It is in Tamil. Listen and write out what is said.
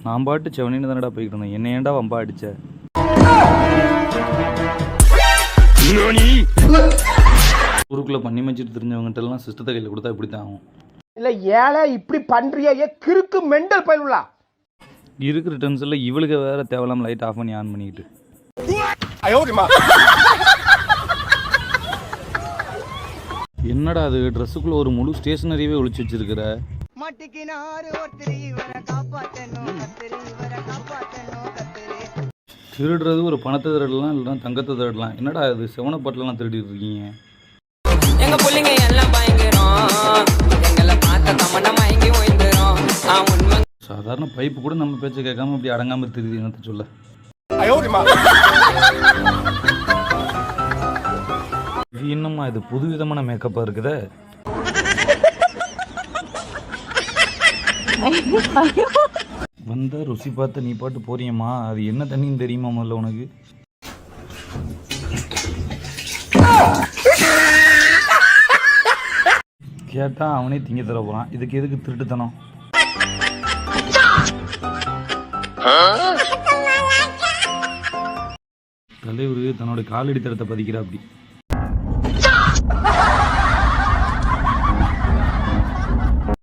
நான் பாட்டு செவனின்னு தானடா போய்கிட்டு இருந்தேன், என்ன ஏன்டா வம்பா அடிச்ச? ஊருக்குள்ள பண்ணி வச்சுட்டு தெரிஞ்சவங்ககிட்ட எல்லாம் சிஸ்டத்தை கையில் கொடுத்தா இப்படி தான் ஆகும். இல்ல ஏழை இப்படி பண்றியா? கிறுக்கு மெண்டல் பயிலுலா இருக்கிற டென்ஷன்ல இவளுக்கு வேற தேவையில்லாம லைட் ஆஃப் பண்ணி ஆன் பண்ணிக்கிட்டு. என்னடா அது ட்ரெஸ்ஸுக்குள்ள ஒரு முழு ஸ்டேஷனரியவே ஒளிச்சு வச்சிருக்கிற? திருடுறது ஒரு பணத்தை திருடலாம், இல்லைன்னா தங்கத்தை திருடலாம். என்னடா இது செவனப்பாட்டெல்லாம் திருடிட்டு இருக்கீங்க? எங்க பிள்ளைங்க எல்லாம் பயங்கரம், எங்களை பார்த்த தமண்ட மயங்கி ஓய்ந்துரும். சாதாரண பைப்பு கூட நம்ம பேச்ச கேட்காம இப்படி அடங்காம தெரியுது. என்னத்த சொல்ல? இன்னுமா இது புது விதமான மேக்கப்பா இருக்குதே. வந்தா ருசி பார்த்த நீ பாட்டு போறியம்மா, அது என்ன தண்ணின்னு தெரியுமா முதல்ல உனக்கு? கேட்டா அவனே திங்க தர போறான், இதுக்கு எதுக்கு திருட்டுத்தனம்? தலைவர் தன்னோட காலடி தரத்தை பதிக்கிறா அப்படி.